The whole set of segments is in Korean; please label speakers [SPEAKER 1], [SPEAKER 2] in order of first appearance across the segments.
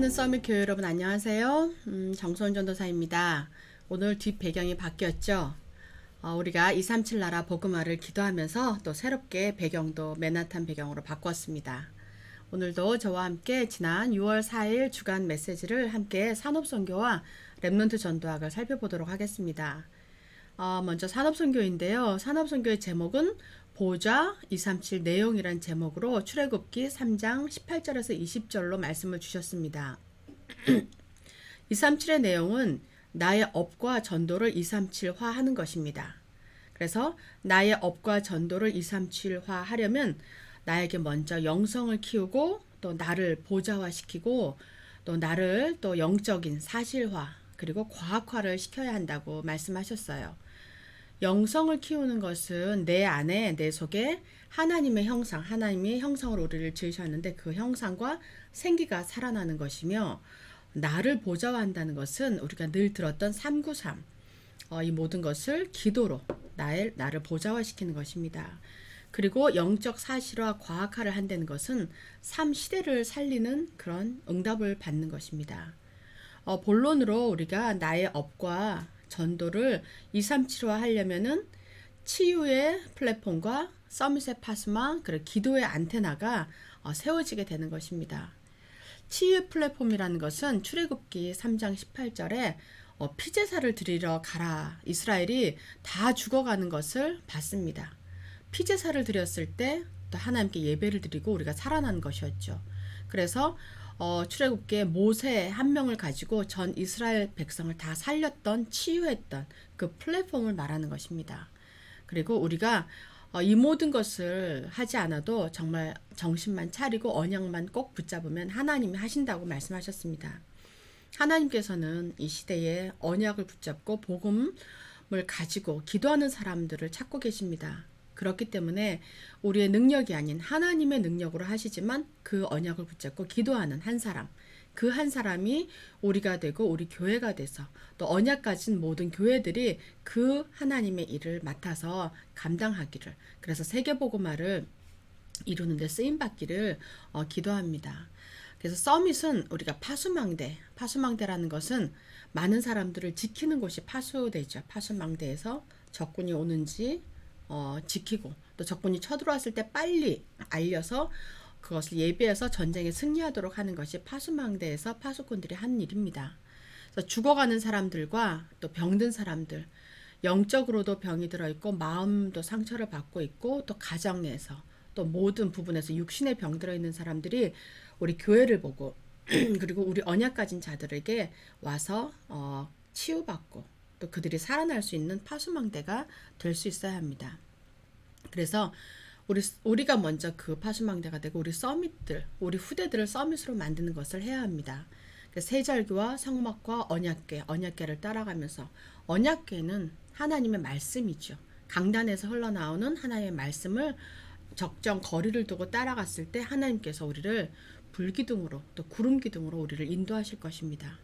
[SPEAKER 1] 사랑하는 서밋교회 여러분 안녕하세요. 정소은 전도사입니다. 오늘 뒷 배경이 바뀌었죠. 우리가 237 나라 복음화를 기도하면서 또 새롭게 배경도 맨하탄 배경으로 바꿨습니다. 오늘도 저와 함께 지난 6월 4일 주간 메시지를 함께 산업선교와 랩넌트 전도학을 살펴보도록 하겠습니다. 먼저 산업선교인데요. 산업선교의 제목은 보좌 237 내용이란 제목으로 출애굽기 3장 18절에서 20절로 말씀을 주셨습니다. 237의 내용은 나의 업과 전도를 237화 하는 것입니다. 그래서 나의 업과 전도를 237화 하려면 나에게 먼저 영성을 키우고 또 나를 보좌화시키고 또 나를 또 영적인 사실화 그리고 과학화를 시켜야 한다고 말씀하셨어요. 영성을 키우는 것은 내 안에 내 속에 하나님의 형상, 하나님이 형상으로 우리를 지으셨는데 그 형상과 생기가 살아나는 것이며 나를 보좌화한다는 것은 우리가 늘 들었던 393 이 모든 것을 기도로 나를 보좌화시키는 것입니다. 그리고 영적 사실화, 과학화를 한다는 것은 삶 시대를 살리는 그런 응답을 받는 것입니다. 본론으로 우리가 나의 업과 전도를 237화 하려면은 치유의 플랫폼과 서밋의 파스마 그리고 기도의 안테나가 세워지게 되는 것입니다. 치유의 플랫폼이라는 것은 출애굽기 3장 18절에 피제사를 드리러 가라. 이스라엘이 다 죽어가는 것을 봤습니다. 피제사를 드렸을 때 또 하나님께 예배를 드리고 우리가 살아난 것이었죠. 그래서 출애굽기에 모세 한 명을 가지고 전 이스라엘 백성을 다 살렸던 치유했던 그 플랫폼을 말하는 것입니다. 그리고 우리가 이 모든 것을 하지 않아도 정말 정신만 차리고 언약만 꼭 붙잡으면 하나님이 하신다고 말씀하셨습니다. 하나님께서는 이 시대에 언약을 붙잡고 복음을 가지고 기도하는 사람들을 찾고 계십니다. 그렇기 때문에 우리의 능력이 아닌 하나님의 능력으로 하시지만 그 언약을 붙잡고 기도하는 한 사람, 그 한 사람이 우리가 되고 우리 교회가 돼서 또 언약 가진 모든 교회들이 그 하나님의 일을 맡아서 감당하기를, 그래서 세계복음화를 이루는 데 쓰임받기를 기도합니다. 그래서 서밋은 우리가 파수망대라는 것은 많은 사람들을 지키는 곳이 파수대죠. 파수망대에서 적군이 오는지 지키고 또 적군이 쳐들어왔을 때 빨리 알려서 그것을 예비해서 전쟁에 승리하도록 하는 것이 파수망대에서 파수꾼들이 하는 일입니다. 그래서 죽어가는 사람들과 또 병든 사람들, 영적으로도 병이 들어있고 마음도 상처를 받고 있고 또 가정에서 또 모든 부분에서 육신의 병 들어있는 사람들이 우리 교회를 보고 그리고 우리 언약 가진 자들에게 와서 치유받고 또 그들이 살아날 수 있는 파수망대가 될 수 있어야 합니다. 그래서 우리가 먼저 그 파수망대가 되고 우리 서밋들, 우리 후대들을 서밋으로 만드는 것을 해야 합니다. 세절기와 성막과 언약궤를 따라가면서 언약궤는 하나님의 말씀이죠. 강단에서 흘러나오는 하나님의 말씀을 적정 거리를 두고 따라갔을 때 하나님께서 우리를 불기둥으로 또 구름기둥으로 우리를 인도하실 것입니다.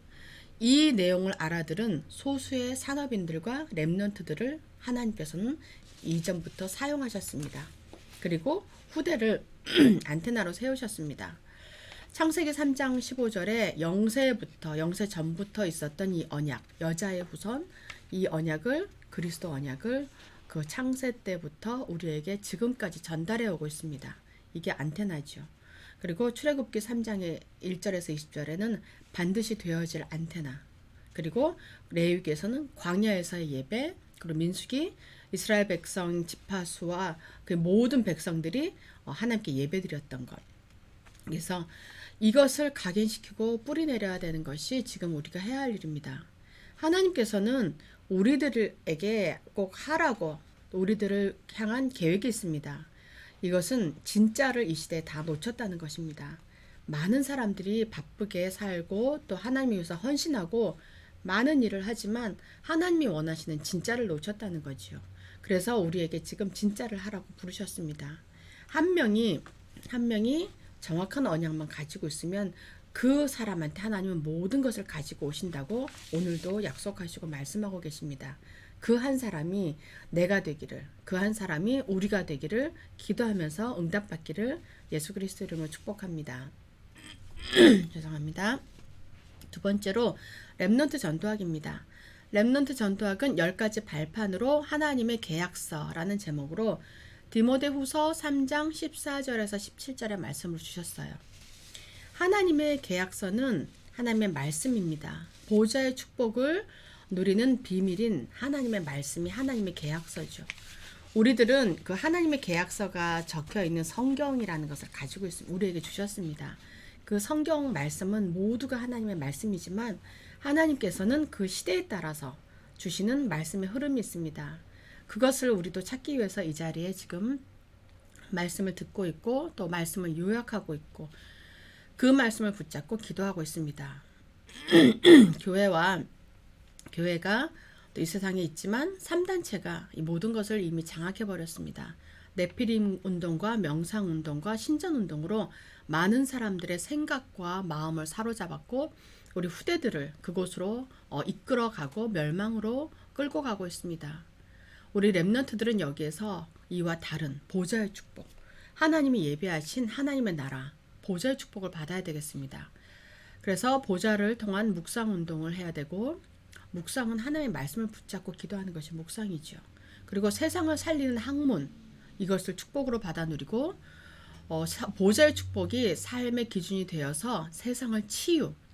[SPEAKER 1] 이 내용을 알아들은 소수의 산업인들과 랩넌트들을 하나님께서는 이전부터 사용하셨습니다. 그리고 후대를 안테나로 세우셨습니다. 창세기 3장 15절에 영세 전부터 있었던 이 언약, 여자의 후손, 이 언약을, 그리스도 언약을 그 창세 때부터 우리에게 지금까지 전달해 오고 있습니다. 이게 안테나죠. 그리고 출애굽기 3장의 1절에서 20절에는 반드시 되어질 안테나, 그리고 레위기에서는 광야에서의 예배, 그리고 민수기 이스라엘 백성 지파수와 그 모든 백성들이 하나님께 예배드렸던 것. 그래서 이것을 각인시키고 뿌리내려야 되는 것이 지금 우리가 해야 할 일입니다. 하나님께서는 우리들에게 꼭 하라고 우리들을 향한 계획이 있습니다. 이것은 진짜를 이 시대에 다 놓쳤다는 것입니다. 많은 사람들이 바쁘게 살고 또 하나님 위해서 헌신하고 많은 일을 하지만 하나님이 원하시는 진짜를 놓쳤다는 거지요. 그래서 우리에게 지금 진짜를 하라고 부르셨습니다. 한 명이 정확한 언약만 가지고 있으면 그 사람한테 하나님은 모든 것을 가지고 오신다고 오늘도 약속하시고 말씀하고 계십니다. 그 한 사람이 내가 되기를, 그 한 사람이 우리가 되기를 기도하면서 응답받기를 예수 그리스도 이름으로 축복합니다. 죄송합니다. 두 번째로 렘넌트 전도학입니다. 렘넌트 전도학은 10가지 발판으로 하나님의 계약서라는 제목으로 디모데후서 3장 14절에서 17절의 말씀을 주셨어요. 하나님의 계약서는 하나님의 말씀입니다. 보좌의 축복을 누리는 비밀인 하나님의 말씀이 하나님의 계약서죠. 우리들은 그 하나님의 계약서가 적혀 있는 성경이라는 것을 가지고 있습니다. 우리에게 주셨습니다. 그 성경 말씀은 모두가 하나님의 말씀이지만 하나님께서는 그 시대에 따라서 주시는 말씀의 흐름이 있습니다. 그것을 우리도 찾기 위해서 이 자리에 지금 말씀을 듣고 있고 또 말씀을 요약하고 있고 그 말씀을 붙잡고 기도하고 있습니다. 교회가 또 이 세상에 있지만 3단체가 이 모든 것을 이미 장악해버렸습니다. 네피림 운동과 명상 운동과 신전 운동으로 많은 사람들의 생각과 마음을 사로잡았고 우리 후대들을 그곳으로 이끌어가고 멸망으로 끌고 가고 있습니다. 우리 렘넌트들은 여기에서 이와 다른 보좌의 축복, 하나님이 예비하신 하나님의 나라, 보좌의 축복을 받아야 되겠습니다. 그래서 보좌를 통한 묵상 운동을 해야 되고 묵상은 하나님의 말씀을 붙잡고 기도하는 것이 묵상이죠. 그리고 세상을 살리는 학문, 이것을 축복으로 받아 누리고 보좌의 축복이 삶의 기준이 되어서 세상을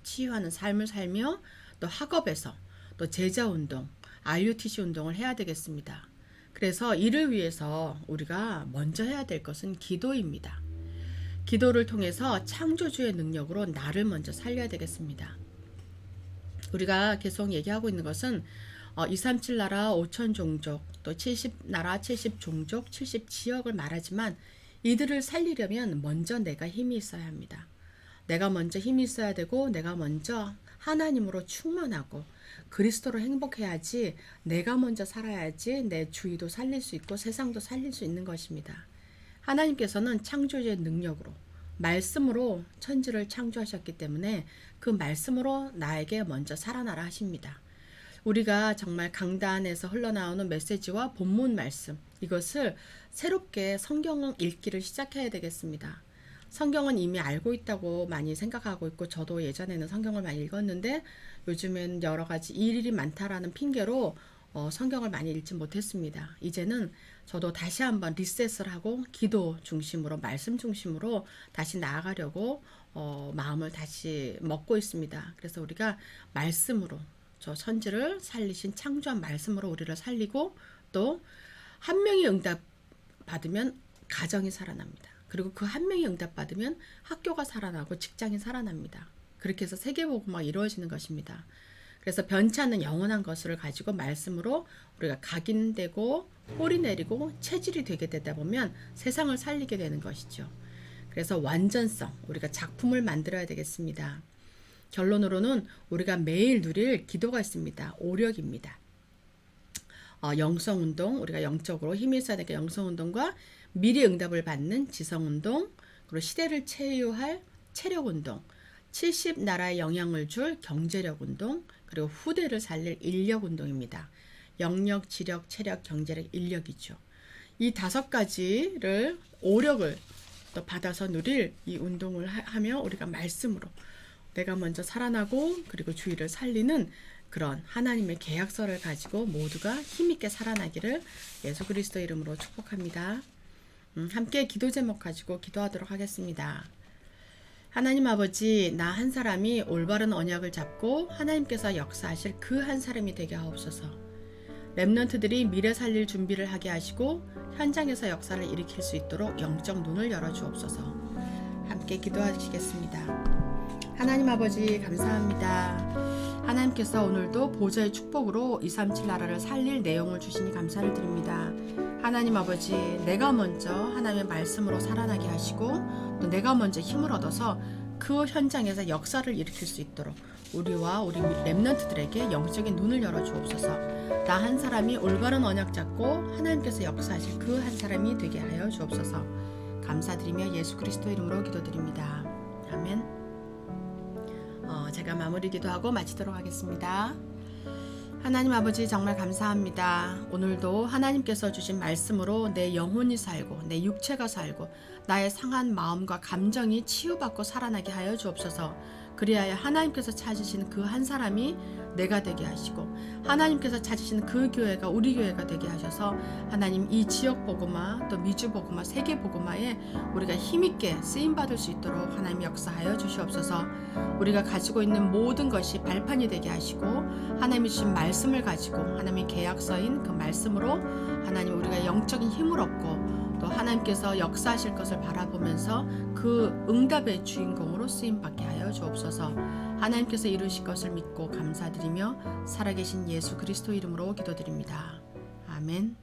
[SPEAKER 1] 치유하는 삶을 살며 또 학업에서 또 제자운동, RUTC 운동을 해야 되겠습니다. 그래서 이를 위해서 우리가 먼저 해야 될 것은 기도입니다. 기도를 통해서 창조주의 능력으로 나를 먼저 살려야 되겠습니다. 우리가 계속 얘기하고 있는 것은 237 나라 5천 종족 또 70 나라 70 종족 70 지역을 말하지만 이들을 살리려면 먼저 내가 힘이 있어야 합니다. 내가 먼저 힘이 있어야 되고 내가 먼저 하나님으로 충만하고 그리스도로 행복해야지 내가 먼저 살아야지 내 주위도 살릴 수 있고 세상도 살릴 수 있는 것입니다. 하나님께서는 창조주의 능력으로 말씀으로 천지를 창조하셨기 때문에 그 말씀으로 나에게 먼저 살아나라 하십니다. 우리가 정말 강단에서 흘러나오는 메시지와 본문 말씀 이것을 새롭게 성경 읽기를 시작해야 되겠습니다. 성경은 이미 알고 있다고 많이 생각하고 있고 저도 예전에는 성경을 많이 읽었는데 요즘엔 여러 가지 일이 많다라는 핑계로 성경을 많이 읽지 못했습니다. 이제는 저도 다시 한번 리셋을 하고 기도 중심으로 말씀 중심으로 다시 나아가려고 마음을 다시 먹고 있습니다. 그래서 우리가 말씀으로 저 천지를 살리신 창조한 말씀으로 우리를 살리고 또 한 명이 응답 받으면 가정이 살아납니다. 그리고 그 한 명이 응답 받으면 학교가 살아나고 직장이 살아납니다. 그렇게 해서 세계복음화가 이루어지는 것입니다. 그래서 변치 않는 영원한 것을 가지고 말씀으로 우리가 각인되고 뿌리 내리고 체질이 되게 되다 보면 세상을 살리게 되는 것이죠. 그래서 완전성, 우리가 작품을 만들어야 되겠습니다. 결론으로는 우리가 매일 누릴 기도가 있습니다. 오력입니다. 영성운동, 우리가 영적으로 힘이 있어야 되니까 영성운동과 미리 응답을 받는 지성운동, 그리고 시대를 체유할 체력운동, 70 나라에 영향을 줄 경제력운동, 그리고 후대를 살릴 인력운동입니다. 영력, 지력, 체력, 경제력, 인력이죠. 이 5가지를 오력을 또 받아서 누릴 이 운동을 하며 우리가 말씀으로 내가 먼저 살아나고 그리고 주위를 살리는 그런 하나님의 계약서를 가지고 모두가 힘있게 살아나기를 예수 그리스도 이름으로 축복합니다. 함께 기도 제목 가지고 기도하도록 하겠습니다. 하나님 아버지, 나 한 사람이 올바른 언약을 잡고 하나님께서 역사하실 그 한 사람이 되게 하옵소서. 렘넌트들이 미래 살릴 준비를 하게 하시고 현장에서 역사를 일으킬 수 있도록 영적 눈을 열어주옵소서. 함께 기도하시겠습니다. 하나님 아버지 감사합니다. 하나님께서 오늘도 보좌의 축복으로 237 나라를 살릴 내용을 주시니 감사를 드립니다. 하나님 아버지, 내가 먼저 하나님의 말씀으로 살아나게 하시고 또 내가 먼저 힘을 얻어서 그 현장에서 역사를 일으킬 수 있도록 우리와 우리 렘넌트들에게 영적인 눈을 열어주옵소서. 나 한 사람이 올바른 언약 잡고 하나님께서 역사하실 그 한 사람이 되게 하여 주옵소서. 감사드리며 예수 그리스도 이름으로 기도드립니다. 아멘. 제가 마무리 기도하고 마치도록 하겠습니다. 하나님 아버지 정말 감사합니다. 오늘도 하나님께서 주신 말씀으로 내 영혼이 살고 내 육체가 살고 나의 상한 마음과 감정이 치유받고 살아나게 하여 주옵소서. 그리하여 하나님께서 찾으시는 그 한 사람이 내가 되게 하시고 하나님께서 찾으시는 그 교회가 우리 교회가 되게 하셔서 하나님 이 지역 복음화 또 미주 복음화 세계 복음화에 우리가 힘있게 쓰임받을 수 있도록 하나님 역사하여 주시옵소서. 우리가 가지고 있는 모든 것이 발판이 되게 하시고 하나님이 주신 말씀을 가지고 하나님의 계약서인 그 말씀으로 하나님 우리가 영적인 힘을 얻고 또 하나님께서 역사하실 것을 바라보면서 그 응답의 주인공으로 쓰임받게 하여 주옵소서. 하나님께서 이루실 것을 믿고 감사드리며 살아계신 예수 그리스도 이름으로 기도드립니다. 아멘.